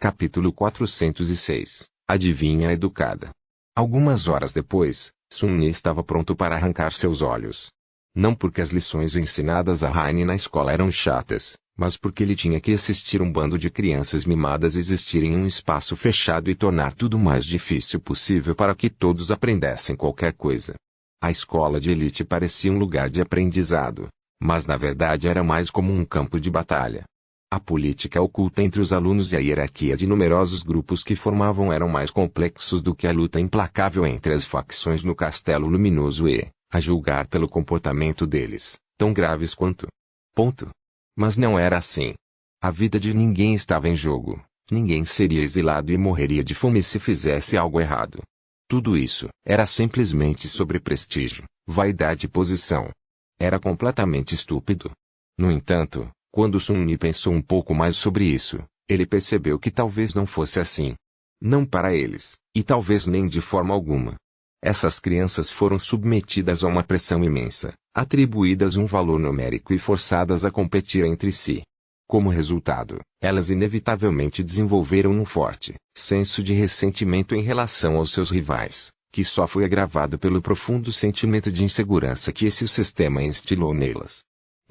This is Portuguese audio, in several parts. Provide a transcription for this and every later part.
Capítulo 406. Adivinha educada. Algumas horas depois, Sun-Yi estava pronto para arrancar seus olhos. Não porque as lições ensinadas a Raine na escola eram chatas, mas porque ele tinha que assistir um bando de crianças mimadas existir em um espaço fechado e tornar tudo o mais difícil possível para que todos aprendessem qualquer coisa. A escola de elite parecia um lugar de aprendizado, mas na verdade era mais como um campo de batalha. A política oculta entre os alunos e a hierarquia de numerosos grupos que formavam eram mais complexos do que a luta implacável entre as facções no Castelo Luminoso e, a julgar pelo comportamento deles, tão graves quanto. Mas não era assim. A vida de ninguém estava em jogo, ninguém seria exilado e morreria de fome se fizesse algo errado. Tudo isso era simplesmente sobre prestígio, vaidade e posição. Era completamente estúpido. No entanto, quando Sun-Yi pensou um pouco mais sobre isso, ele percebeu que talvez não fosse assim. Não para eles, e talvez nem de forma alguma. Essas crianças foram submetidas a uma pressão imensa, atribuídas um valor numérico e forçadas a competir entre si. Como resultado, elas inevitavelmente desenvolveram um forte senso de ressentimento em relação aos seus rivais, que só foi agravado pelo profundo sentimento de insegurança que esse sistema instilou nelas.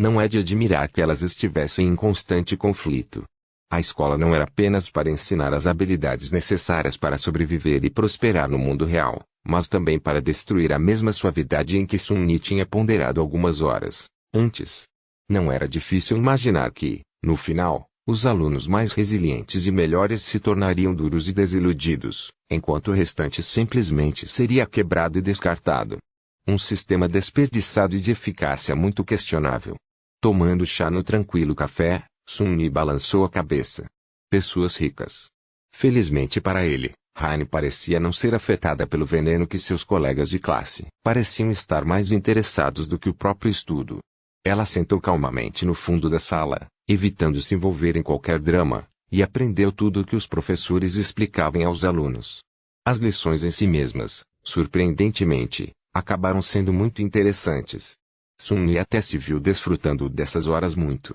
Não é de admirar que elas estivessem em constante conflito. A escola não era apenas para ensinar as habilidades necessárias para sobreviver e prosperar no mundo real, mas também para destruir a mesma suavidade em que Sun-Yi tinha ponderado algumas horas antes. Não era difícil imaginar que, no final, os alunos mais resilientes e melhores se tornariam duros e desiludidos, enquanto o restante simplesmente seria quebrado e descartado. Um sistema desperdiçado e de eficácia muito questionável. Tomando chá no tranquilo café, Sun-Yi balançou a cabeça. Pessoas ricas. Felizmente para ele, Raine parecia não ser afetada pelo veneno que seus colegas de classe pareciam estar mais interessados do que o próprio estudo. Ela sentou calmamente no fundo da sala, evitando se envolver em qualquer drama, e aprendeu tudo o que os professores explicavam aos alunos. As lições em si mesmas, surpreendentemente, acabaram sendo muito interessantes. Sun-Yi até se viu desfrutando dessas horas muito.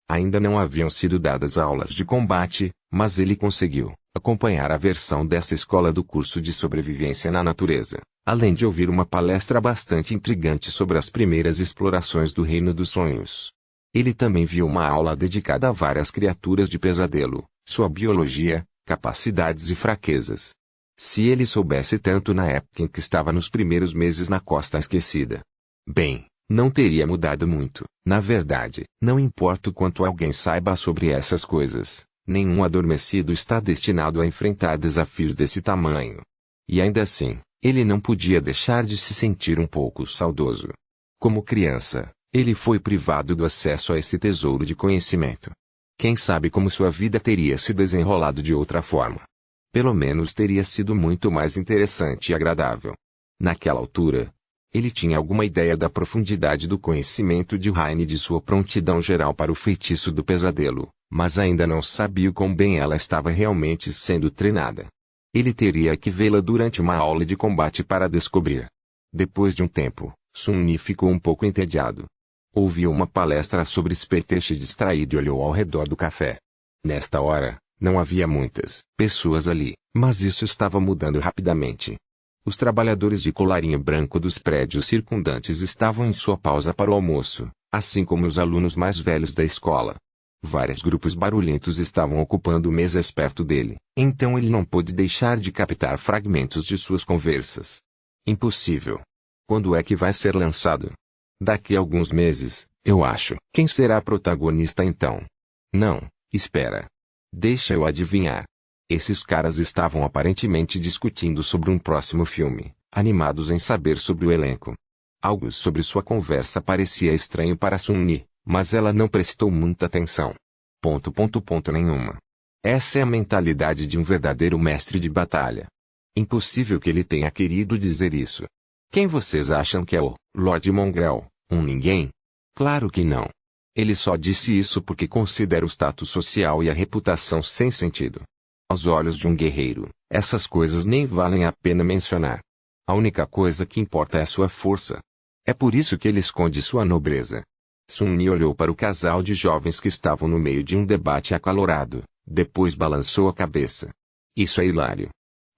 Ainda não haviam sido dadas aulas de combate, mas ele conseguiu acompanhar a versão dessa escola do curso de sobrevivência na natureza, além de ouvir uma palestra bastante intrigante sobre as primeiras explorações do Reino dos Sonhos. Ele também viu uma aula dedicada a várias criaturas de pesadelo, sua biologia, capacidades e fraquezas. Se ele soubesse tanto na época em que estava nos primeiros meses na Costa Esquecida, bem, não teria mudado muito. Na verdade, não importa o quanto alguém saiba sobre essas coisas, nenhum adormecido está destinado a enfrentar desafios desse tamanho. E ainda assim, ele não podia deixar de se sentir um pouco saudoso. Como criança, ele foi privado do acesso a esse tesouro de conhecimento. Quem sabe como sua vida teria se desenrolado de outra forma. Pelo menos teria sido muito mais interessante e agradável. Naquela altura, ele tinha alguma ideia da profundidade do conhecimento de Raine e de sua prontidão geral para o feitiço do pesadelo, mas ainda não sabia o quão bem ela estava realmente sendo treinada. Ele teria que vê-la durante uma aula de combate para descobrir. Depois de um tempo, Sun-Yi ficou um pouco entediado. Ouviu uma palestra sobre esperteixe distraído e olhou ao redor do café. Nesta hora, não havia muitas pessoas ali, mas isso estava mudando rapidamente. Os trabalhadores de colarinho branco dos prédios circundantes estavam em sua pausa para o almoço, assim como os alunos mais velhos da escola. Vários grupos barulhentos estavam ocupando mesas perto dele, então ele não pôde deixar de captar fragmentos de suas conversas. Impossível. Quando é que vai ser lançado? Daqui a alguns meses, eu acho. Quem será a protagonista então? Não, espera. Deixa eu adivinhar. Esses caras estavam aparentemente discutindo sobre um próximo filme, animados em saber sobre o elenco. Algo sobre sua conversa parecia estranho para Sun-Yi, mas ela não prestou muita atenção. Nenhuma. Essa é a mentalidade de um verdadeiro mestre de batalha. Impossível que ele tenha querido dizer isso. Quem vocês acham que é o Lord Mongrel? Um ninguém? Claro que não. Ele só disse isso porque considera o status social e a reputação sem sentido. Aos olhos de um guerreiro, essas coisas nem valem a pena mencionar. A única coisa que importa é a sua força. É por isso que ele esconde sua nobreza. Sun-Yi olhou para o casal de jovens que estavam no meio de um debate acalorado, Depois balançou a cabeça. Isso é hilário.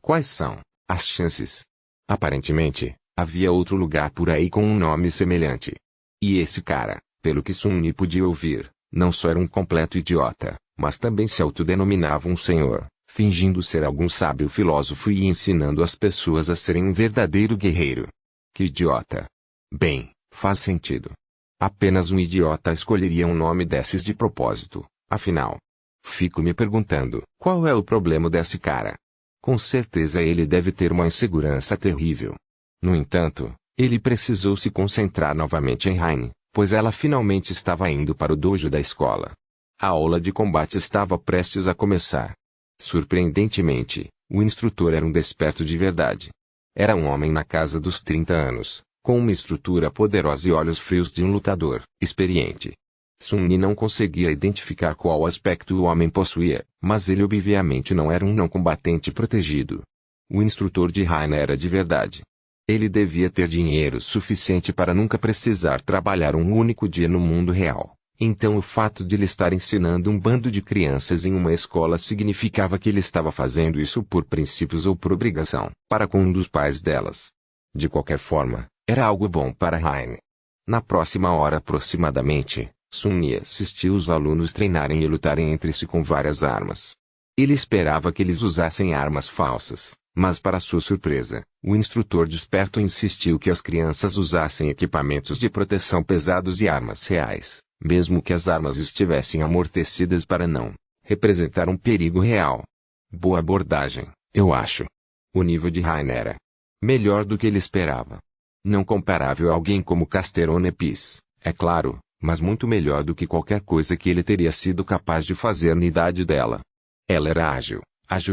Quais são as chances? Aparentemente, havia outro lugar por aí com um nome semelhante. E esse cara, pelo que Sun-Yi podia ouvir, não só era um completo idiota, mas também se autodenominava um senhor, fingindo ser algum sábio filósofo e ensinando as pessoas a serem um verdadeiro guerreiro. Que idiota! Bem, faz sentido. Apenas um idiota escolheria um nome desses de propósito, afinal. Fico me perguntando, qual é o problema desse cara? Com certeza ele deve ter uma insegurança terrível. No entanto, ele precisou se concentrar novamente em Heine, pois ela finalmente estava indo para o dojo da escola. A aula de combate estava prestes a começar. Surpreendentemente, o instrutor era um desperto de verdade. Era um homem na casa dos 30 anos, com uma estrutura poderosa e olhos frios de um lutador experiente. Sun-Yi não conseguia identificar qual aspecto o homem possuía, mas ele obviamente não era um não combatente protegido. O instrutor de Heine era de verdade. Ele devia ter dinheiro suficiente para nunca precisar trabalhar um único dia no mundo real. Então o fato de ele estar ensinando um bando de crianças em uma escola significava que ele estava fazendo isso por princípios ou por obrigação, para com um dos pais delas. De qualquer forma, era algo bom para Heine. Na próxima hora aproximadamente, Sun-Yi assistiu os alunos treinarem e lutarem entre si com várias armas. Ele esperava que eles usassem armas falsas, mas para sua surpresa, o instrutor desperto insistiu que as crianças usassem equipamentos de proteção pesados e armas reais, mesmo que as armas estivessem amortecidas para não representar um perigo real. Boa abordagem, eu acho. O nível de Heine era melhor do que ele esperava. Não comparável a alguém como Casterone Peace, é claro, mas muito melhor do que qualquer coisa que ele teria sido capaz de fazer na idade dela. Ela era ágil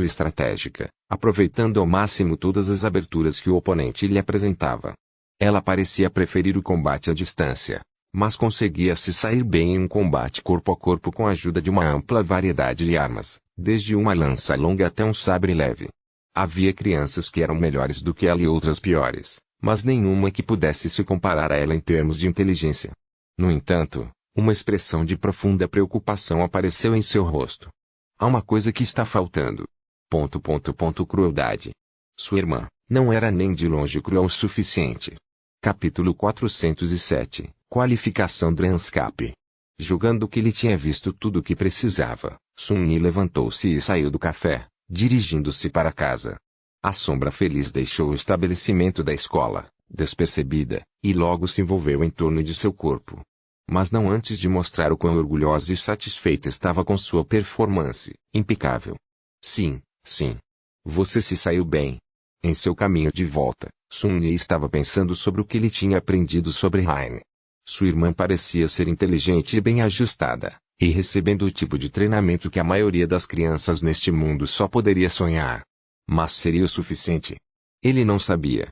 e estratégica, aproveitando ao máximo todas as aberturas que o oponente lhe apresentava. Ela parecia preferir o combate à distância, mas conseguia se sair bem em um combate corpo a corpo com a ajuda de uma ampla variedade de armas, desde uma lança longa até um sabre leve. Havia crianças que eram melhores do que ela e outras piores, mas nenhuma que pudesse se comparar a ela em termos de inteligência. No entanto, uma expressão de profunda preocupação apareceu em seu rosto. Há uma coisa que está faltando. Crueldade. Sua irmã não era nem de longe cruel o suficiente. Capítulo 407. Qualificação do ANSCAP. Julgando que ele tinha visto tudo o que precisava, Sun-Yi levantou-se e saiu do café, dirigindo-se para casa. A sombra feliz deixou o estabelecimento da escola, despercebida, e logo se envolveu em torno de seu corpo. Mas não antes de mostrar o quão orgulhosa e satisfeita estava com sua performance, impecável. Sim, sim. Você se saiu bem. Em seu caminho de volta, Sun-Yi estava pensando sobre o que ele tinha aprendido sobre Heine. Sua irmã parecia ser inteligente e bem ajustada, e recebendo o tipo de treinamento que a maioria das crianças neste mundo só poderia sonhar. Mas seria o suficiente? Ele não sabia.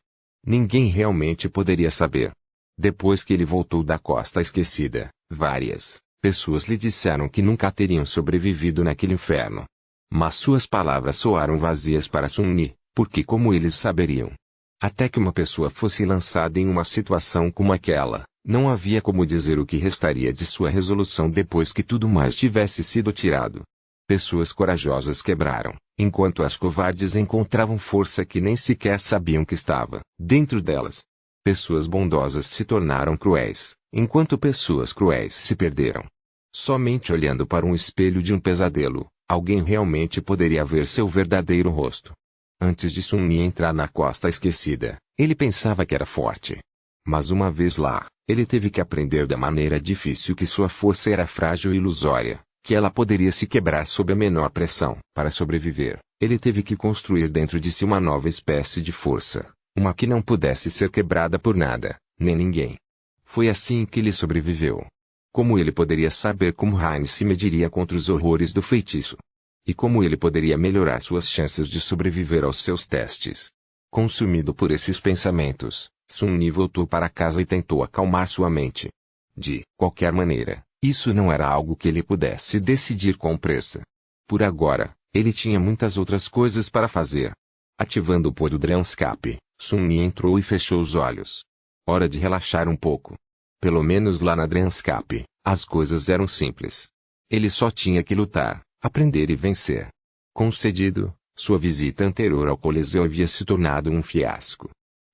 Ninguém realmente poderia saber. Depois que ele voltou da Costa Esquecida, várias pessoas lhe disseram que nunca teriam sobrevivido naquele inferno. Mas suas palavras soaram vazias para Sun-Yi, porque como eles saberiam? Até que uma pessoa fosse lançada em uma situação como aquela, não havia como dizer o que restaria de sua resolução depois que tudo mais tivesse sido tirado. Pessoas corajosas quebraram, enquanto as covardes encontravam força que nem sequer sabiam que estava dentro delas. Pessoas bondosas se tornaram cruéis, enquanto pessoas cruéis se perderam. Somente olhando para um espelho de um pesadelo, alguém realmente poderia ver seu verdadeiro rosto. Antes de Sun-Yi entrar na Costa Esquecida, ele pensava que era forte. Mas uma vez lá, ele teve que aprender da maneira difícil que sua força era frágil e ilusória, que ela poderia se quebrar sob a menor pressão. Para sobreviver, ele teve que construir dentro de si uma nova espécie de força, uma que não pudesse ser quebrada por nada, nem ninguém. Foi assim que ele sobreviveu. Como ele poderia saber como Heine se mediria contra os horrores do feitiço? E como ele poderia melhorar suas chances de sobreviver aos seus testes? Consumido por esses pensamentos, Sun-Yi voltou para casa e tentou acalmar sua mente. De qualquer maneira, isso não era algo que ele pudesse decidir com pressa. Por agora, ele tinha muitas outras coisas para fazer. Ativando o Poddranscape, Sun-Yi entrou e fechou os olhos. Hora de relaxar um pouco. Pelo menos lá na Dranscape, as coisas eram simples. Ele só tinha que lutar, Aprender e vencer. Concedido, sua visita anterior ao Coliseu havia se tornado um fiasco.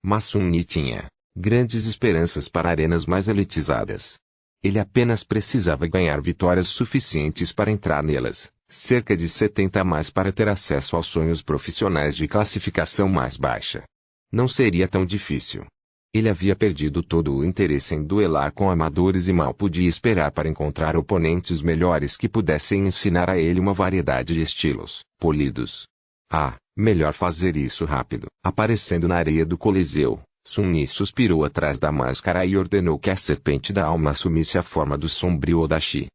Mas Sun Yi tinha grandes esperanças para arenas mais elitizadas. Ele apenas precisava ganhar vitórias suficientes para entrar nelas, cerca de 70 a mais para ter acesso aos sonhos profissionais de classificação mais baixa. Não seria tão difícil. Ele havia perdido todo o interesse em duelar com amadores e mal podia esperar para encontrar oponentes melhores que pudessem ensinar a ele uma variedade de estilos polidos. Melhor fazer isso rápido. Aparecendo na areia do Coliseu, Sun Yi suspirou atrás da máscara e ordenou que a serpente da alma assumisse a forma do sombrio Odachi.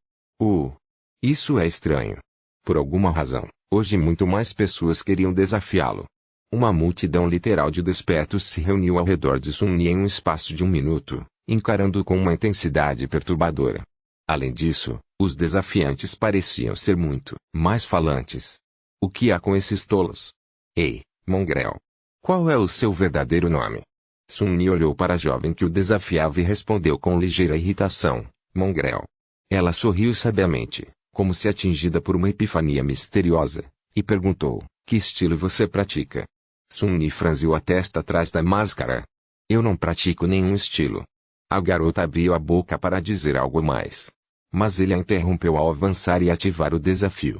Isso é estranho. Por alguma razão, hoje muito mais pessoas queriam desafiá-lo. Uma multidão literal de despertos se reuniu ao redor de Sun Yi em um espaço de 1 minuto, encarando-o com uma intensidade perturbadora. Além disso, os desafiantes pareciam ser muito mais falantes. O que há com esses tolos? Ei, mongrel. Qual é o seu verdadeiro nome? Sun Yi olhou para a jovem que o desafiava e respondeu com ligeira irritação, mongrel. Ela sorriu sabiamente, como se atingida por uma epifania misteriosa, e perguntou, que estilo você pratica? Sun Yi franziu a testa atrás da máscara. Eu não pratico nenhum estilo. A garota abriu a boca para dizer algo mais. Mas ele a interrompeu ao avançar e ativar o desafio.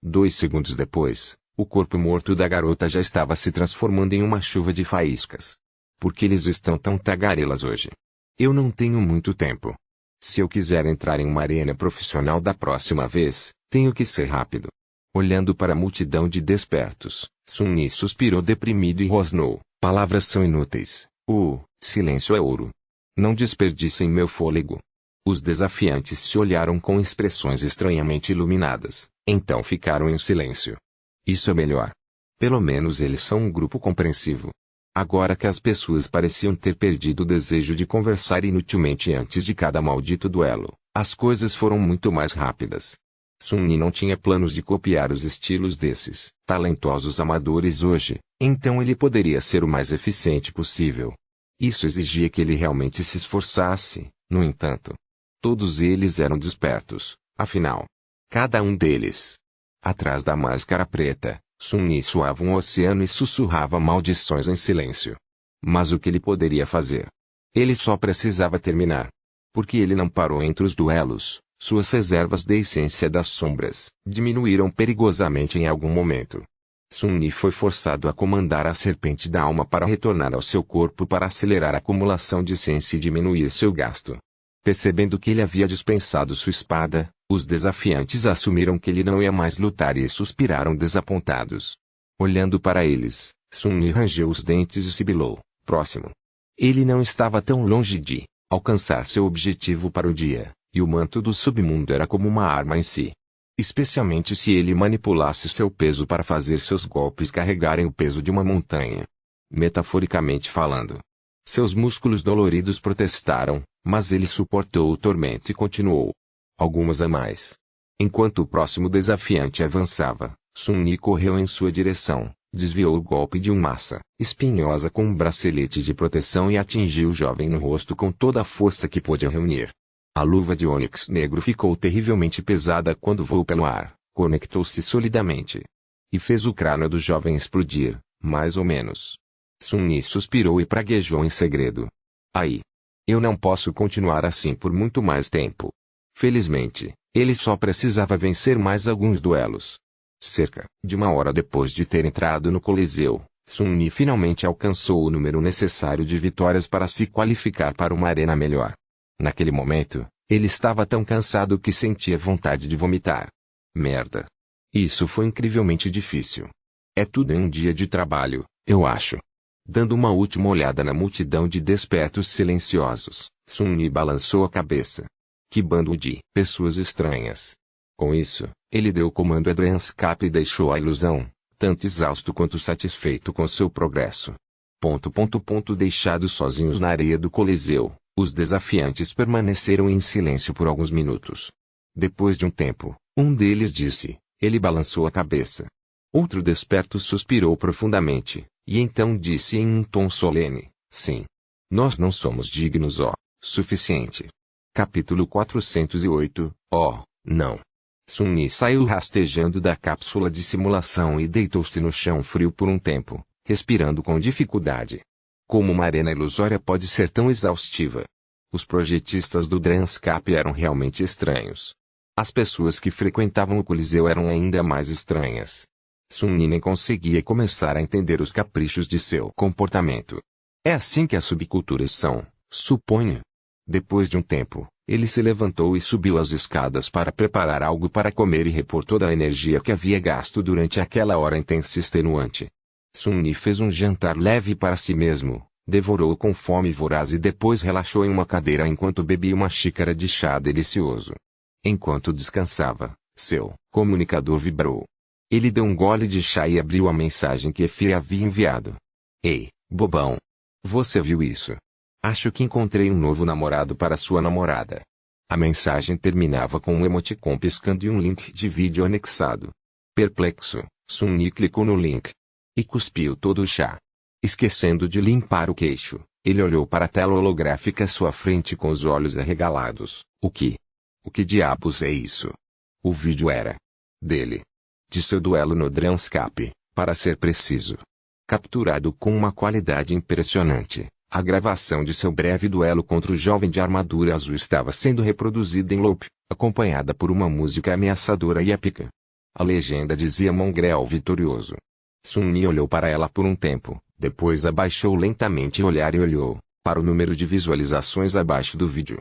2 segundos depois, o corpo morto da garota já estava se transformando em uma chuva de faíscas. Por que eles estão tão tagarelas hoje? Eu não tenho muito tempo. Se eu quiser entrar em uma arena profissional da próxima vez, tenho que ser rápido. Olhando para a multidão de despertos, Sun Yi suspirou deprimido e rosnou. Palavras são inúteis. Silêncio é ouro. Não desperdicem meu fôlego. Os desafiantes se olharam com expressões estranhamente iluminadas, então ficaram em silêncio. Isso é melhor. Pelo menos eles são um grupo compreensivo. Agora que as pessoas pareciam ter perdido o desejo de conversar inutilmente antes de cada maldito duelo, as coisas foram muito mais rápidas. Sun Yi não tinha planos de copiar os estilos desses talentosos amadores hoje, então ele poderia ser o mais eficiente possível. Isso exigia que ele realmente se esforçasse, no entanto. Todos eles eram despertos, afinal. Cada um deles. Atrás da máscara preta, Sun Yi suava um oceano e sussurrava maldições em silêncio. Mas o que ele poderia fazer? Ele só precisava terminar. Porque ele não parou entre os duelos, suas reservas de essência das sombras diminuíram perigosamente em algum momento. Sun Yi foi forçado a comandar a serpente da alma para retornar ao seu corpo para acelerar a acumulação de essência e diminuir seu gasto. Percebendo que ele havia dispensado sua espada, os desafiantes assumiram que ele não ia mais lutar e suspiraram desapontados. Olhando para eles, Sun Yi rangeu os dentes e sibilou, próximo. Ele não estava tão longe de alcançar seu objetivo para o dia, e o manto do submundo era como uma arma em si. Especialmente se ele manipulasse seu peso para fazer seus golpes carregarem o peso de uma montanha. Metaforicamente falando. Seus músculos doloridos protestaram, mas ele suportou o tormento e continuou. Algumas a mais. Enquanto o próximo desafiante avançava, Sun Yi correu em sua direção, desviou o golpe de uma massa espinhosa com um bracelete de proteção e atingiu o jovem no rosto com toda a força que pôde reunir. A luva de ônix negro ficou terrivelmente pesada quando voou pelo ar, conectou-se solidamente. E fez o crânio do jovem explodir, mais ou menos. Sun Yi suspirou e praguejou em segredo. Aí. Eu não posso continuar assim por muito mais tempo. Felizmente, ele só precisava vencer mais alguns duelos. Cerca de 1 hora depois de ter entrado no Coliseu, Sun Yi finalmente alcançou o número necessário de vitórias para se qualificar para uma arena melhor. Naquele momento, ele estava tão cansado que sentia vontade de vomitar. Merda. Isso foi incrivelmente difícil. É tudo em um dia de trabalho, eu acho. Dando uma última olhada na multidão de despertos silenciosos, Sun Yi balançou a cabeça. Que bando de pessoas estranhas. Com isso, ele deu o comando a Dranscap e deixou a ilusão, tanto exausto quanto satisfeito com seu progresso. Deixados sozinhos na areia do Coliseu, os desafiantes permaneceram em silêncio por alguns minutos. Depois de um tempo, um deles disse, ele balançou a cabeça. Outro desperto suspirou profundamente, e então disse em um tom solene, sim. Nós não somos dignos suficiente. Capítulo 408, não. Sun-Yi saiu rastejando da cápsula de simulação e deitou-se no chão frio por um tempo, respirando com dificuldade. Como uma arena ilusória pode ser tão exaustiva? Os projetistas do Dranscap eram realmente estranhos. As pessoas que frequentavam o Coliseu eram ainda mais estranhas. Sun-Yi nem conseguia começar a entender os caprichos de seu comportamento. É assim que as subculturas são, suponho. Depois de um tempo, ele se levantou e subiu as escadas para preparar algo para comer e repor toda a energia que havia gasto durante aquela hora intensa e extenuante. Sun-Yi fez um jantar leve para si mesmo, devorou-o com fome voraz e depois relaxou em uma cadeira enquanto bebia uma xícara de chá delicioso. Enquanto descansava, seu comunicador vibrou. Ele deu um gole de chá e abriu a mensagem que Effie havia enviado. Ei, bobão! Você viu isso? Acho que encontrei um novo namorado para sua namorada. A mensagem terminava com um emoticon piscando e um link de vídeo anexado. Perplexo, Sun-Yi clicou no link. E cuspiu todo o chá. Esquecendo de limpar o queixo, ele olhou para a tela holográfica à sua frente com os olhos arregalados. O que diabos é isso? O vídeo era dele. De seu duelo no Dranscap, para ser preciso. Capturado com uma qualidade impressionante, a gravação de seu breve duelo contra o jovem de armadura azul estava sendo reproduzida em loop, acompanhada por uma música ameaçadora e épica. A legenda dizia Mongrel vitorioso. Sun-Yi olhou para ela por um tempo, depois abaixou lentamente o olhar e olhou para o número de visualizações abaixo do vídeo.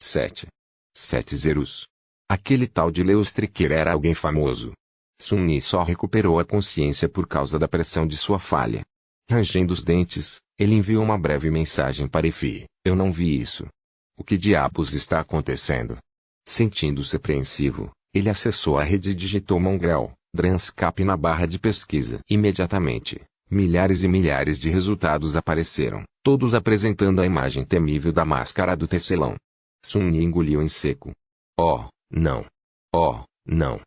7 zeros. Aquele tal de Leustricker era alguém famoso. Sun-Yi só recuperou a consciência por causa da pressão de sua falha. Rangendo os dentes, ele enviou uma breve mensagem para Effie. Eu não vi isso. O que diabos está acontecendo? Sentindo-se apreensivo, ele acessou a rede e digitou Mongrel, Dranscap na barra de pesquisa. Imediatamente, milhares e milhares de resultados apareceram, todos apresentando a imagem temível da máscara do tecelão. Sun-Yi engoliu em seco. Oh, não. Oh, não.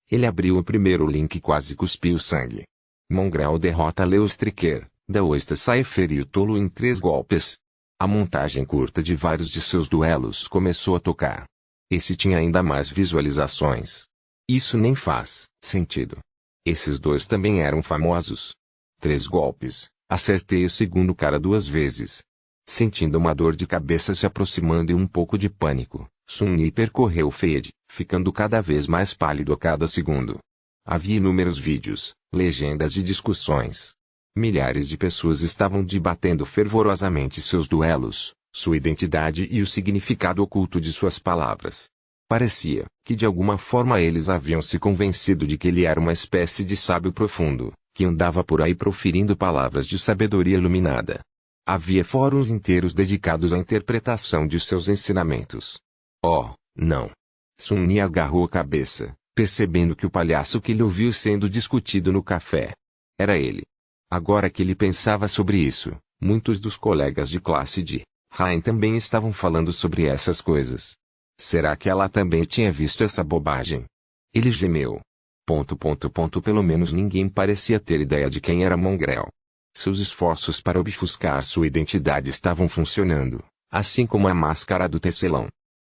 Ele abriu o primeiro link e quase cuspiu sangue. Mongrel derrota Leustricker, da Oista sai feriu tolo em 3 golpes. A montagem curta de vários de seus duelos começou a tocar. Esse tinha ainda mais visualizações. Isso nem faz sentido. Esses dois também eram famosos. 3 golpes, acertei o segundo cara 2 vezes. Sentindo uma dor de cabeça se aproximando e um pouco de pânico, Sun-Yi percorreu o feed, ficando cada vez mais pálido a cada segundo. Havia inúmeros vídeos, legendas e discussões. Milhares de pessoas estavam debatendo fervorosamente seus duelos, sua identidade e o significado oculto de suas palavras. Parecia que de alguma forma eles haviam se convencido de que ele era uma espécie de sábio profundo, que andava por aí proferindo palavras de sabedoria iluminada. Havia fóruns inteiros dedicados à interpretação de seus ensinamentos. Oh, não! Sun-Yi agarrou a cabeça, percebendo que o palhaço que ele ouviu sendo discutido no café era ele. Agora que ele pensava sobre isso, muitos dos colegas de classe de Rain também estavam falando sobre essas coisas. Será que ela também tinha visto essa bobagem? Ele gemeu. Pelo menos ninguém parecia ter ideia de quem era Mongrel. Seus esforços para obfuscar sua identidade estavam funcionando, assim como a máscara do tecelão.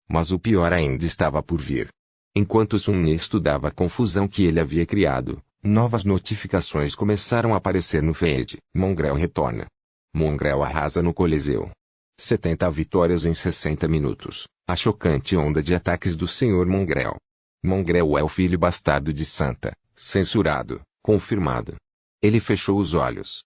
Mas o pior ainda estava por vir. Enquanto Sun-Yi estudava a confusão que ele havia criado, novas notificações começaram a aparecer no feed. Mongrel retorna. Mongrel arrasa no Coliseu. 70 vitórias em 60 minutos. A chocante onda de ataques do Sr. Mongrel. Mongrel é o filho bastardo de Santa. Censurado. Confirmado. Ele fechou os olhos.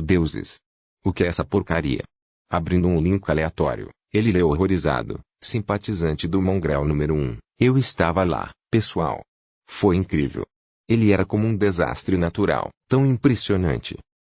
Deuses. O que é essa porcaria? Abrindo um link aleatório, ele leu horrorizado. Simpatizante do Mongrel número 1. Eu estava lá, pessoal. Foi incrível. Ele era como um desastre natural, tão impressionante.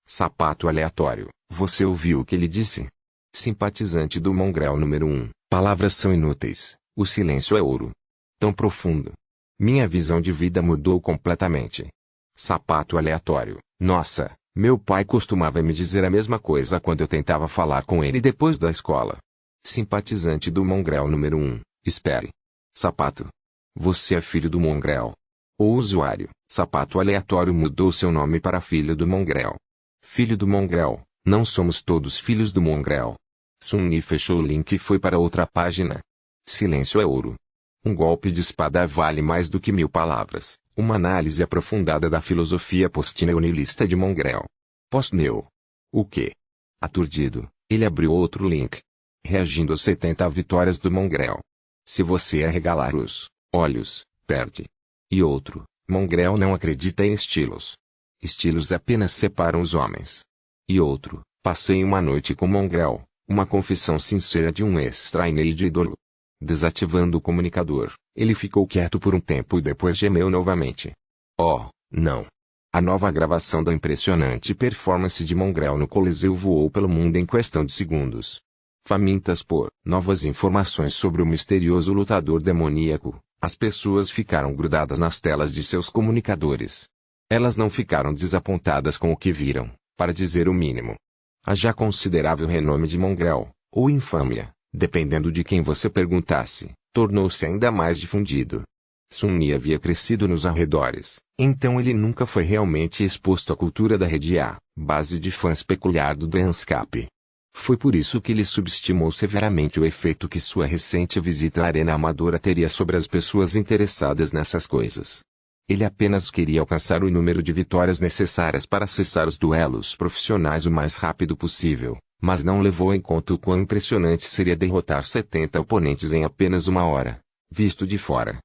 Sapato aleatório. Você ouviu o que ele disse? Simpatizante do Mongrel número 1. Palavras são inúteis. O silêncio é ouro. Tão profundo. Minha visão de vida mudou completamente. Sapato aleatório. Nossa, meu pai costumava me dizer a mesma coisa quando eu tentava falar com ele depois da escola. Simpatizante do Mongrel número 1. Espere. Sapato. Você é filho do Mongrel. O usuário, sapato aleatório, mudou seu nome para filho do Mongrel. Filho do Mongrel. Não somos todos filhos do Mongrel. Sun-Yi fechou o link e foi para outra página. Silêncio é ouro. Um golpe de espada vale mais do que 1000 palavras. Uma análise aprofundada da filosofia post-neonihilista de Mongrel. Post-neo. O quê? Aturdido, ele abriu outro link. Reagindo às 70 vitórias do Mongrel. Se você arregalar os olhos, perde. E outro, Mongrel não acredita em estilos. Estilos apenas separam os homens. E outro, passei uma noite com Mongrel, uma confissão sincera de um ex-trainee ídolo. Desativando o comunicador, ele ficou quieto por um tempo e depois gemeu novamente. Oh, não. A nova gravação da impressionante performance de Mongrel no Coliseu voou pelo mundo em questão de segundos. Famintas por novas informações sobre o misterioso lutador demoníaco, as pessoas ficaram grudadas nas telas de seus comunicadores. Elas não ficaram desapontadas com o que viram, para dizer o mínimo. A já considerável renome de Mongrel, ou infâmia, dependendo de quem você perguntasse, tornou-se ainda mais difundido. Sun havia crescido nos arredores, então ele nunca foi realmente exposto à cultura da rede A, base de fãs peculiar do Dreamscape. Foi por isso que ele subestimou severamente o efeito que sua recente visita à arena amadora teria sobre as pessoas interessadas nessas coisas. Ele apenas queria alcançar o número de vitórias necessárias para acessar os duelos profissionais o mais rápido possível, mas não levou em conta o quão impressionante seria derrotar 70 oponentes em apenas uma hora, visto de fora.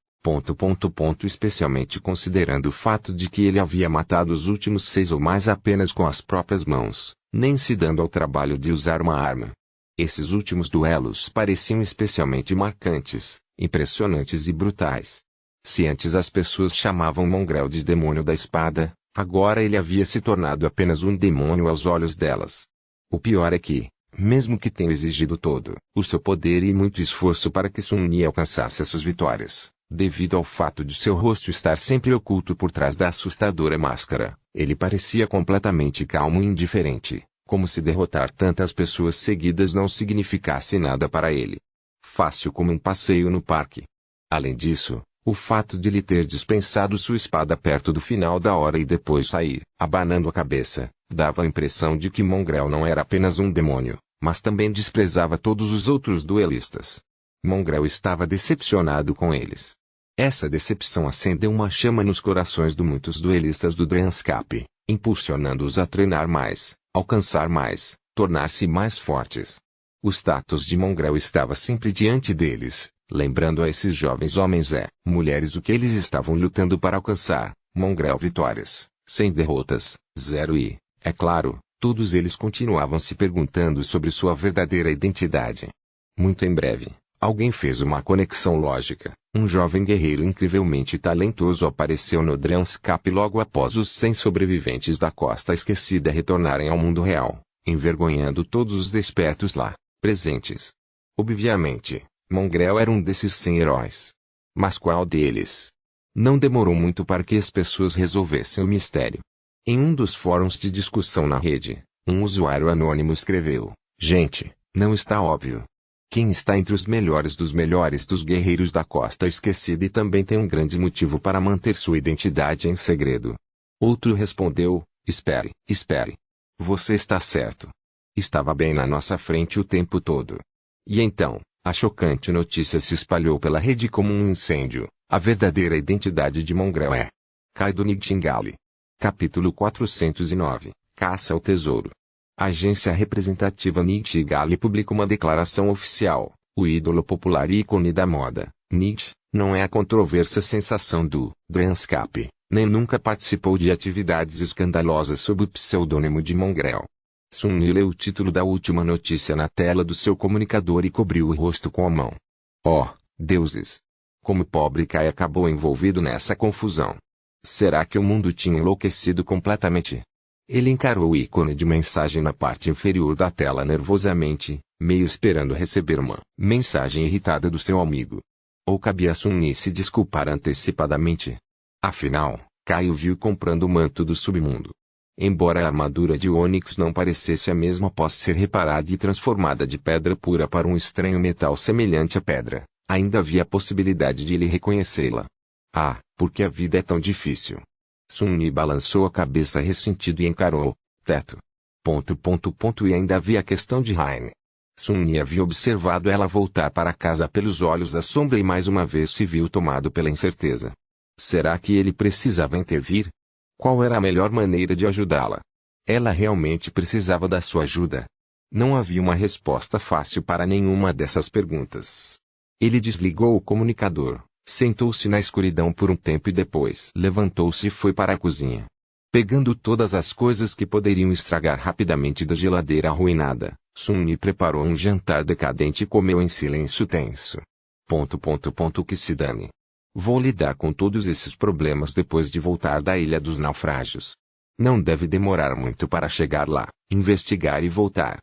Especialmente considerando o fato de que ele havia matado os últimos 6 ou mais apenas com as próprias mãos, nem se dando ao trabalho de usar uma arma. Esses últimos duelos pareciam especialmente marcantes, impressionantes e brutais. Se antes as pessoas chamavam Mongrel de demônio da espada, agora ele havia se tornado apenas um demônio aos olhos delas. O pior é que, mesmo que tenha exigido todo o seu poder e muito esforço para que Sun alcançasse essas vitórias, devido ao fato de seu rosto estar sempre oculto por trás da assustadora máscara, ele parecia completamente calmo e indiferente, como se derrotar tantas pessoas seguidas não significasse nada para ele. Fácil como um passeio no parque. Além disso, o fato de lhe ter dispensado sua espada perto do final da hora e depois sair, abanando a cabeça, dava a impressão de que Mongrel não era apenas um demônio, mas também desprezava todos os outros duelistas. Mongrel estava decepcionado com eles. Essa decepção acendeu uma chama nos corações de muitos duelistas do Dreamscape, impulsionando-os a treinar mais, alcançar mais, tornar-se mais fortes. O status de Mongrel estava sempre diante deles, lembrando a esses jovens homens e mulheres o que eles estavam lutando para alcançar: Mongrel vitórias, sem derrotas, 0 e, é claro, todos eles continuavam se perguntando sobre sua verdadeira identidade. Muito em breve, alguém fez uma conexão lógica. Um jovem guerreiro incrivelmente talentoso apareceu no Dreamscape logo após os 100 sobreviventes da Costa Esquecida retornarem ao mundo real, envergonhando todos os despertos lá presentes. Obviamente, Mongrel era um desses 100 heróis. Mas qual deles? Não demorou muito para que as pessoas resolvessem o mistério. Em um dos fóruns de discussão na rede, um usuário anônimo escreveu: "Gente, não está óbvio. Quem está entre os melhores dos guerreiros da Costa Esquecida e também tem um grande motivo para manter sua identidade em segredo." Outro respondeu: "Espere, espere. Você está certo. Estava bem na nossa frente o tempo todo." E então, a chocante notícia se espalhou pela rede como um incêndio: a verdadeira identidade de Mongrel é Kaido Nightingale. Capítulo 409 – Caça ao Tesouro. A agência representativa Nightingale publica uma declaração oficial: o ídolo popular e ícone da moda, Night, não é a controversa sensação do Dreamscape, nem nunca participou de atividades escandalosas sob o pseudônimo de Mongrel. Sun leu o título da última notícia na tela do seu comunicador e cobriu o rosto com a mão. Oh, deuses! Como o pobre Kai acabou envolvido nessa confusão. Será que o mundo tinha enlouquecido completamente? Ele encarou o ícone de mensagem na parte inferior da tela nervosamente, meio esperando receber uma mensagem irritada do seu amigo. Ou cabia a Sun se desculpar antecipadamente? Afinal, Kai o viu comprando o manto do submundo. Embora a armadura de Onyx não parecesse a mesma após ser reparada e transformada de pedra pura para um estranho metal semelhante à pedra, ainda havia a possibilidade de ele reconhecê-la. Ah, porque a vida é tão difícil. Sun balançou a cabeça ressentido e encarou teto. E ainda havia a questão de Raine. Sun-Yi havia observado ela voltar para casa pelos olhos da sombra e mais uma vez se viu tomado pela incerteza. Será que ele precisava intervir? Qual era a melhor maneira de ajudá-la? Ela realmente precisava da sua ajuda? Não havia uma resposta fácil para nenhuma dessas perguntas. Ele desligou o comunicador, sentou-se na escuridão por um tempo e depois levantou-se e foi para a cozinha. Pegando todas as coisas que poderiam estragar rapidamente da geladeira arruinada, Sun-Yi preparou um jantar decadente e comeu em silêncio tenso. Que se dane. Vou lidar com todos esses problemas depois de voltar da Ilha dos Naufrágios. Não deve demorar muito para chegar lá, investigar e voltar.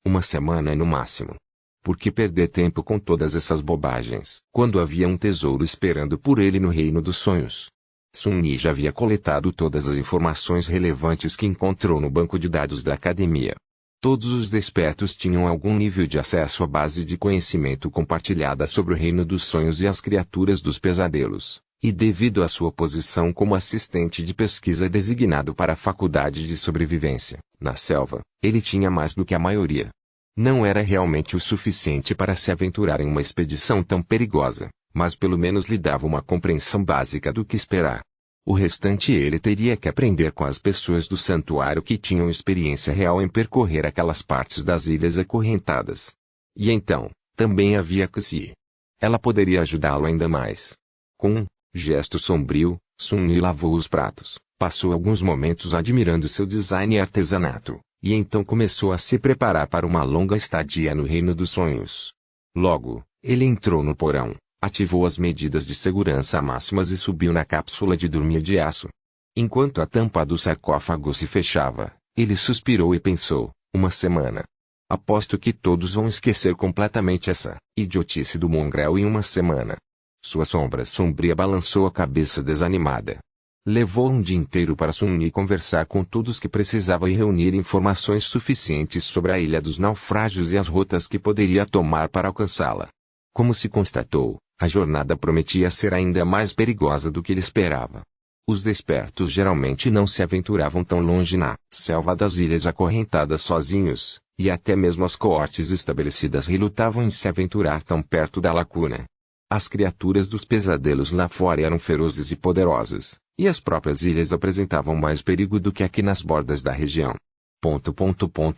Uma semana no máximo. Por que perder tempo com todas essas bobagens, quando havia um tesouro esperando por ele no reino dos sonhos? Sun-Yi já havia coletado todas as informações relevantes que encontrou no banco de dados da academia. Todos os despertos tinham algum nível de acesso à base de conhecimento compartilhada sobre o reino dos sonhos e as criaturas dos pesadelos, e devido à sua posição como assistente de pesquisa designado para a Faculdade de Sobrevivência, na selva, ele tinha mais do que a maioria. Não era realmente o suficiente para se aventurar em uma expedição tão perigosa, mas pelo menos lhe dava uma compreensão básica do que esperar. O restante ele teria que aprender com as pessoas do santuário que tinham experiência real em percorrer aquelas partes das ilhas acorrentadas. E então, também havia Cassie. Ela poderia ajudá-lo ainda mais. Com um gesto sombrio, Sun-Yi lavou os pratos, passou alguns momentos admirando seu design e artesanato, e então começou a se preparar para uma longa estadia no Reino dos Sonhos. Logo, ele entrou no porão, ativou as medidas de segurança máximas e subiu na cápsula de dormir de aço. Enquanto a tampa do sarcófago se fechava, ele suspirou e pensou, uma semana. Aposto que todos vão esquecer completamente essa idiotice do mongrel em uma semana. Sua sombra sombria balançou a cabeça desanimada. Levou um dia inteiro para Sun-Yi conversar com todos que precisava e reunir informações suficientes sobre a Ilha dos Naufrágios e as rotas que poderia tomar para alcançá-la. Como se constatou, a jornada prometia ser ainda mais perigosa do que ele esperava. Os despertos geralmente não se aventuravam tão longe na selva das ilhas acorrentadas sozinhos, e até mesmo as coortes estabelecidas relutavam em se aventurar tão perto da lacuna. As criaturas dos pesadelos lá fora eram ferozes e poderosas, e as próprias ilhas apresentavam mais perigo do que aqui nas bordas da região.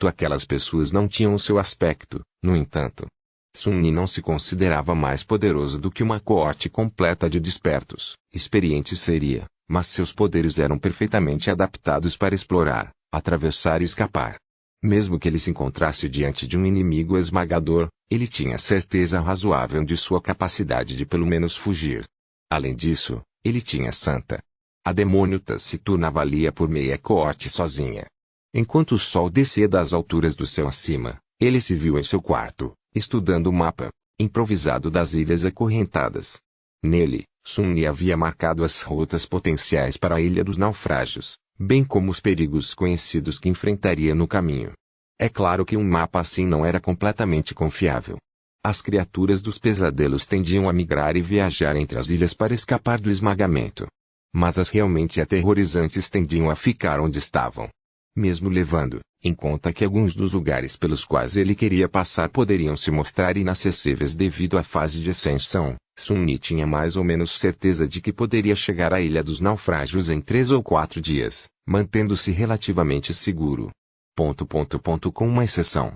Aquelas pessoas não tinham o seu aspecto, no entanto. Sun-Yi não se considerava mais poderoso do que uma coorte completa de despertos, experiente seria, mas seus poderes eram perfeitamente adaptados para explorar, atravessar e escapar. Mesmo que ele se encontrasse diante de um inimigo esmagador, ele tinha certeza razoável de sua capacidade de pelo menos fugir. Além disso, ele tinha Santa. A demônio taciturna valia por meia coorte sozinha. Enquanto o sol descia das alturas do céu acima, ele se viu em seu quarto, estudando o mapa improvisado das ilhas acorrentadas. Nele, Sun-Yi havia marcado as rotas potenciais para a Ilha dos Naufrágios, bem como os perigos conhecidos que enfrentaria no caminho. É claro que um mapa assim não era completamente confiável. As criaturas dos pesadelos tendiam a migrar e viajar entre as ilhas para escapar do esmagamento. Mas as realmente aterrorizantes tendiam a ficar onde estavam. Mesmo levando em conta que alguns dos lugares pelos quais ele queria passar poderiam se mostrar inacessíveis devido à fase de ascensão, Sun-Yi tinha mais ou menos certeza de que poderia chegar à Ilha dos Naufrágios em 3 ou 4 dias, mantendo-se relativamente seguro. Com uma exceção.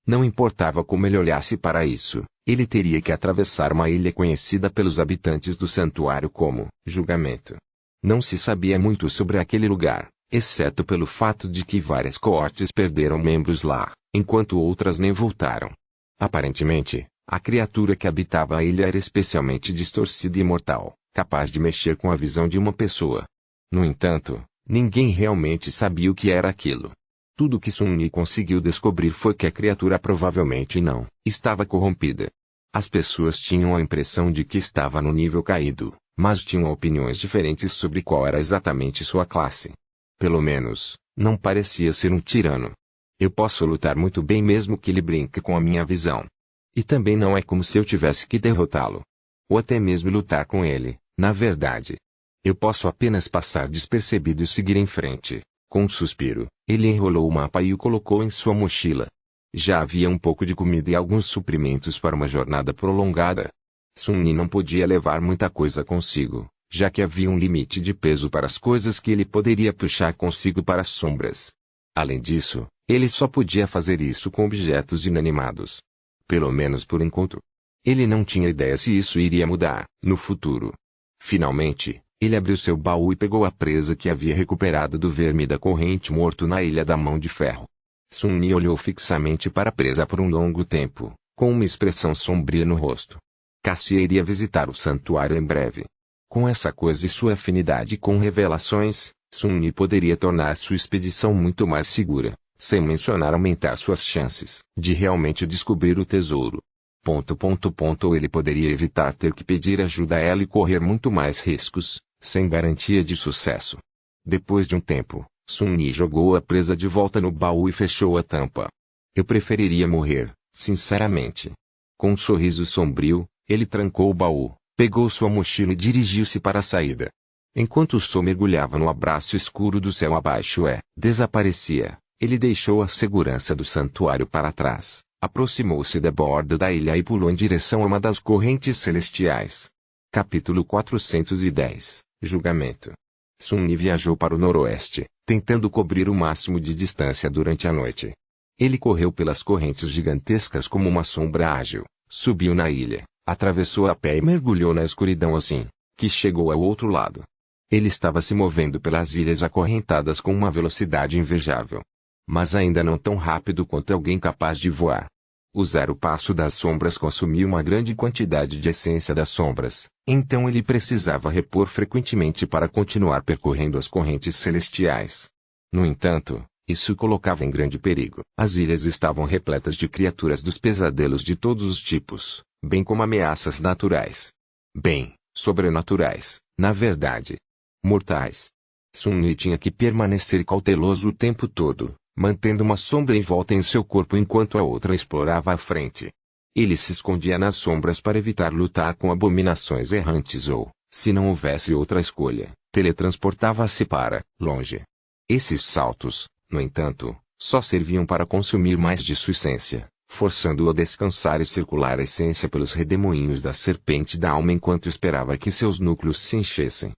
Não importava como ele olhasse para isso, ele teria que atravessar uma ilha conhecida pelos habitantes do santuário como Julgamento. Não se sabia muito sobre aquele lugar, exceto pelo fato de que várias coortes perderam membros lá, enquanto outras nem voltaram. Aparentemente, a criatura que habitava a ilha era especialmente distorcida e mortal, capaz de mexer com a visão de uma pessoa. No entanto, ninguém realmente sabia o que era aquilo. Tudo que Sun-Yi conseguiu descobrir foi que a criatura provavelmente não estava corrompida. As pessoas tinham a impressão de que estava no nível caído, mas tinham opiniões diferentes sobre qual era exatamente sua classe. Pelo menos, não parecia ser um tirano. Eu posso lutar muito bem mesmo que ele brinque com a minha visão. E também não é como se eu tivesse que derrotá-lo. Ou até mesmo lutar com ele, na verdade. Eu posso apenas passar despercebido e seguir em frente. Com um suspiro, ele enrolou o mapa e o colocou em sua mochila. Já havia um pouco de comida e alguns suprimentos para uma jornada prolongada. Sun-Yi não podia levar muita coisa consigo, já que havia um limite de peso para as coisas que ele poderia puxar consigo para as sombras. Além disso, ele só podia fazer isso com objetos inanimados. Pelo menos por enquanto. Ele não tinha ideia se isso iria mudar, no futuro. Finalmente, ele abriu seu baú e pegou a presa que havia recuperado do verme da corrente morto na Ilha da Mão de Ferro. Sun-Yi olhou fixamente para a presa por um longo tempo, com uma expressão sombria no rosto. Cassia iria visitar o santuário em breve. Com essa coisa e sua afinidade com revelações, Sun-Yi poderia tornar sua expedição muito mais segura, sem mencionar aumentar suas chances de realmente descobrir o tesouro. Ou ele poderia evitar ter que pedir ajuda a ela e correr muito mais riscos, sem garantia de sucesso. Depois de um tempo, Sun-Yi jogou a presa de volta no baú e fechou a tampa. Eu preferiria morrer, sinceramente. Com um sorriso sombrio, ele trancou o baú, pegou sua mochila e dirigiu-se para a saída. Enquanto o sol mergulhava no abraço escuro do céu abaixo desaparecia, ele deixou a segurança do santuário para trás, aproximou-se da borda da ilha e pulou em direção a uma das correntes celestiais. Capítulo 410 Julgamento. Sun-Yi viajou para o noroeste, tentando cobrir o máximo de distância durante a noite. Ele correu pelas correntes gigantescas como uma sombra ágil, subiu na ilha, atravessou a pé e mergulhou na escuridão assim que chegou ao outro lado. Ele estava se movendo pelas ilhas acorrentadas com uma velocidade invejável. Mas ainda não tão rápido quanto alguém capaz de voar. O zero passo das sombras consumiu uma grande quantidade de essência das sombras, então ele precisava repor frequentemente para continuar percorrendo as correntes celestiais. No entanto, isso o colocava em grande perigo. As ilhas estavam repletas de criaturas dos pesadelos de todos os tipos, bem como ameaças naturais. Bem, sobrenaturais, na verdade. Mortais. Sun-Yi tinha que permanecer cauteloso o tempo todo, mantendo uma sombra em volta em seu corpo enquanto a outra explorava a frente. Ele se escondia nas sombras para evitar lutar com abominações errantes ou, se não houvesse outra escolha, teletransportava-se para longe. Esses saltos, no entanto, só serviam para consumir mais de sua essência, forçando-o a descansar e circular a essência pelos redemoinhos da serpente da alma enquanto esperava que seus núcleos se enchessem.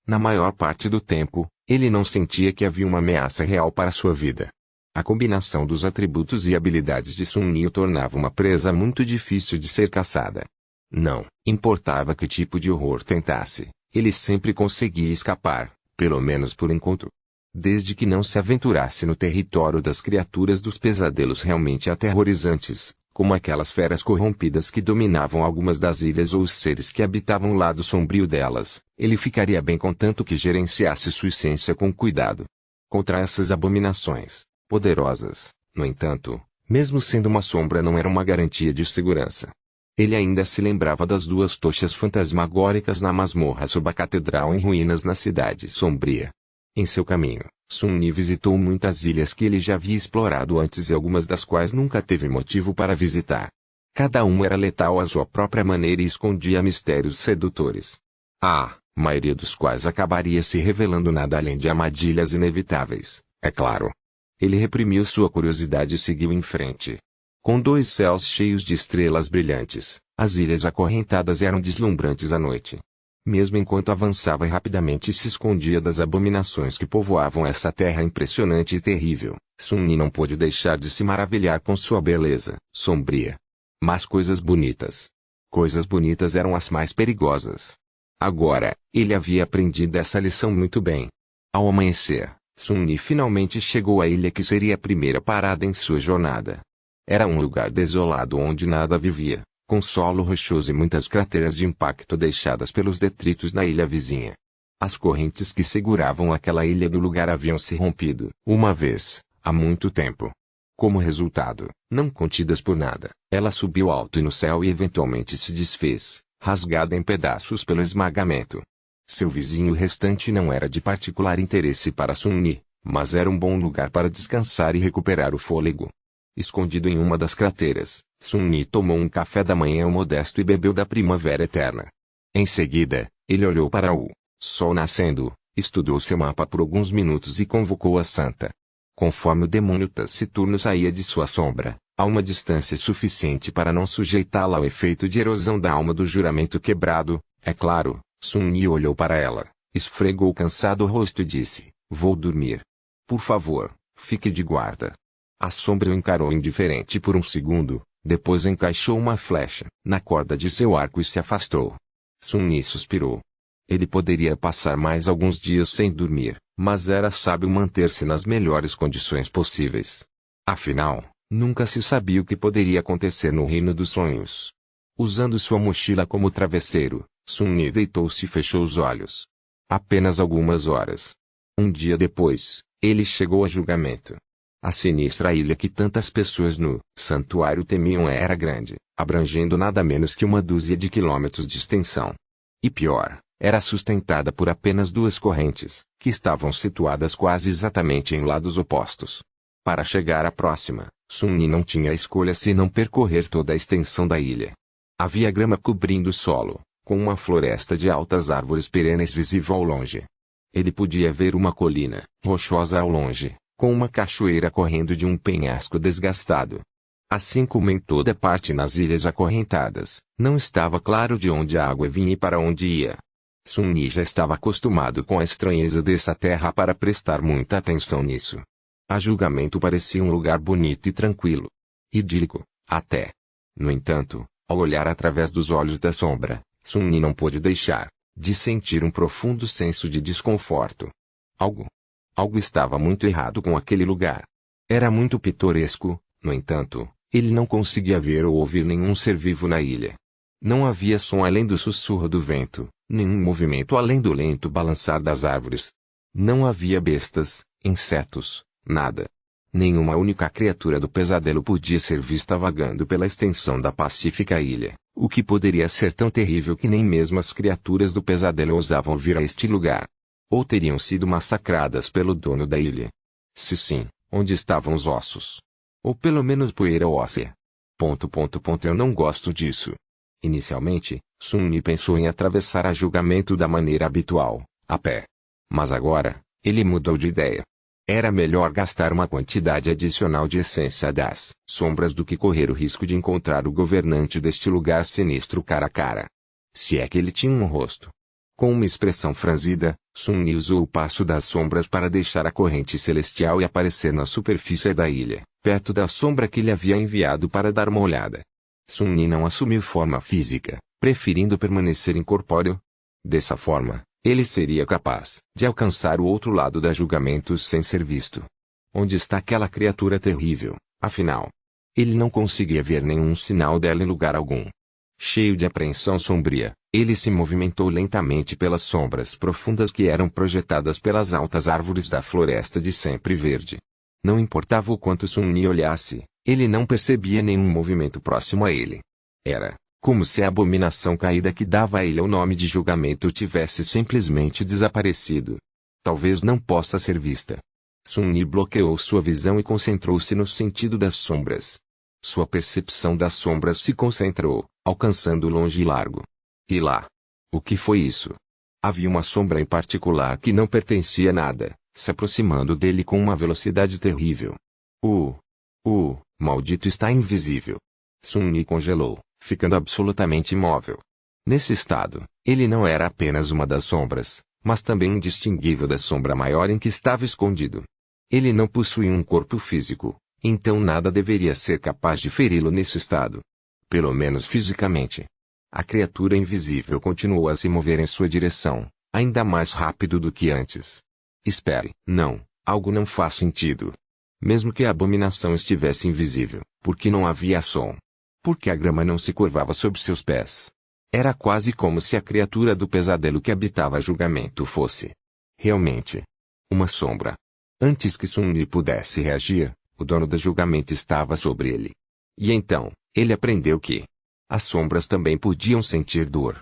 Na maior parte do tempo, ele não sentia que havia uma ameaça real para sua vida. A combinação dos atributos e habilidades de Sun-Yi o tornava uma presa muito difícil de ser caçada. Não importava que tipo de horror tentasse, ele sempre conseguia escapar, pelo menos por enquanto. Desde que não se aventurasse no território das criaturas dos pesadelos realmente aterrorizantes, como aquelas feras corrompidas que dominavam algumas das ilhas ou os seres que habitavam o lado sombrio delas, ele ficaria bem contanto que gerenciasse sua essência com cuidado. Contra essas abominações poderosas, no entanto, mesmo sendo uma sombra não era uma garantia de segurança. Ele ainda se lembrava das duas tochas fantasmagóricas na masmorra sob a catedral em ruínas na cidade sombria. Em seu caminho, Sun-Yi visitou muitas ilhas que ele já havia explorado antes e algumas das quais nunca teve motivo para visitar. Cada uma era letal à sua própria maneira e escondia mistérios sedutores. A maioria dos quais acabaria se revelando nada além de armadilhas inevitáveis, é claro. Ele reprimiu sua curiosidade e seguiu em frente. Com dois céus cheios de estrelas brilhantes, as ilhas acorrentadas eram deslumbrantes à noite. Mesmo enquanto avançava rapidamente se escondia das abominações que povoavam essa terra impressionante e terrível, Sun-Yi não pôde deixar de se maravilhar com sua beleza sombria. Mas coisas bonitas eram as mais perigosas. Agora, ele havia aprendido essa lição muito bem. Ao amanhecer, Sun-Yi finalmente chegou à ilha que seria a primeira parada em sua jornada. Era um lugar desolado onde nada vivia, com solo rochoso e muitas crateras de impacto deixadas pelos detritos na ilha vizinha. As correntes que seguravam aquela ilha do lugar haviam se rompido, uma vez, há muito tempo. Como resultado, não contidas por nada, ela subiu alto e no céu e eventualmente se desfez, rasgada em pedaços pelo esmagamento. Seu vizinho restante não era de particular interesse para Sun-Yi, mas era um bom lugar para descansar e recuperar o fôlego. Escondido em uma das crateras, Sun-Yi tomou um café da manhã modesto e bebeu da primavera eterna. Em seguida, ele olhou para o sol nascendo, estudou seu mapa por alguns minutos e convocou a santa. Conforme o demônio taciturno saía de sua sombra, A uma distância suficiente para não sujeitá-la ao efeito de erosão da alma do juramento quebrado, é claro. Sun-Yi olhou para ela, esfregou o cansado rosto e disse: "Vou dormir. Por favor, fique de guarda." A sombra o encarou indiferente por um segundo, depois encaixou uma flecha na corda de seu arco e se afastou. Sun-Yi suspirou. Ele poderia passar mais alguns dias sem dormir, mas era sábio manter-se nas melhores condições possíveis. Afinal, nunca se sabia o que poderia acontecer no reino dos sonhos. Usando sua mochila como travesseiro, Sun-Yi deitou-se e fechou os olhos. Apenas algumas horas. Um dia depois, ele chegou a julgamento. A sinistra ilha que tantas pessoas no santuário temiam era grande, abrangendo nada menos que 1 dúzia de quilômetros de extensão. E pior, era sustentada por apenas 2 correntes, que estavam situadas quase exatamente em lados opostos. Para chegar à próxima, Sun-Yi não tinha escolha senão percorrer toda a extensão da ilha. Havia grama cobrindo o solo, com uma floresta de altas árvores perenes visível ao longe. Ele podia ver uma colina rochosa ao longe, com uma cachoeira correndo de um penhasco desgastado. Assim como em toda parte nas ilhas acorrentadas, não estava claro de onde a água vinha e para onde ia. Sun-Yi já estava acostumado com a estranheza dessa terra para prestar muita atenção nisso. A julgamento parecia um lugar bonito e tranquilo. Idílico, até. No entanto, ao olhar através dos olhos da sombra, Sun-Yi não pôde deixar de sentir um profundo senso de desconforto. Algo estava muito errado com aquele lugar. Era muito pitoresco, no entanto, ele não conseguia ver ou ouvir nenhum ser vivo na ilha. Não havia som além do sussurro do vento, nenhum movimento além do lento balançar das árvores. Não havia bestas, insetos, nada. Nenhuma única criatura do pesadelo podia ser vista vagando pela extensão da pacífica ilha, o que poderia ser tão terrível que nem mesmo as criaturas do pesadelo ousavam vir a este lugar. Ou teriam sido massacradas pelo dono da ilha. Se sim, onde estavam os ossos? Ou pelo menos poeira óssea. Eu não gosto disso. Inicialmente, Sun-Yi pensou em atravessar a julgamento da maneira habitual, a pé. Mas agora, ele mudou de ideia. Era melhor gastar uma quantidade adicional de essência das sombras do que correr o risco de encontrar o governante deste lugar sinistro cara a cara. Se é que ele tinha um rosto. Com uma expressão franzida, Sun-Yi usou o passo das sombras para deixar a corrente celestial e aparecer na superfície da ilha, perto da sombra que ele havia enviado para dar uma olhada. Sun-Yi não assumiu forma física, preferindo permanecer incorpóreo. Dessa forma, ele seria capaz de alcançar o outro lado da julgamento sem ser visto. Onde está aquela criatura terrível, afinal? Ele não conseguia ver nenhum sinal dela em lugar algum. Cheio de apreensão sombria, ele se movimentou lentamente pelas sombras profundas que eram projetadas pelas altas árvores da floresta de sempre verde. Não importava o quanto Sun-Yi olhasse, ele não percebia nenhum movimento próximo a ele. Era como se a abominação caída que dava a ele o nome de julgamento tivesse simplesmente desaparecido. Talvez não possa ser vista. Sun-Yi bloqueou sua visão e concentrou-se no sentido das sombras. Sua percepção das sombras se concentrou, alcançando longe e largo. E lá? O que foi isso? Havia uma sombra em particular que não pertencia a nada, se aproximando dele com uma velocidade terrível. O maldito está invisível. Sun-Yi congelou, ficando absolutamente imóvel. Nesse estado, ele não era apenas uma das sombras, mas também indistinguível da sombra maior em que estava escondido. Ele não possuía um corpo físico, então nada deveria ser capaz de feri-lo nesse estado. Pelo menos fisicamente. A criatura invisível continuou a se mover em sua direção, ainda mais rápido do que antes. Espere, não, algo não faz sentido. Mesmo que a abominação estivesse invisível, por que não havia som? Por que a grama não se curvava sob seus pés? Era quase como se a criatura do pesadelo que habitava julgamento fosse realmente uma sombra. Antes que Sun-Yi pudesse reagir, o dono do julgamento estava sobre ele. E então, ele aprendeu que as sombras também podiam sentir dor.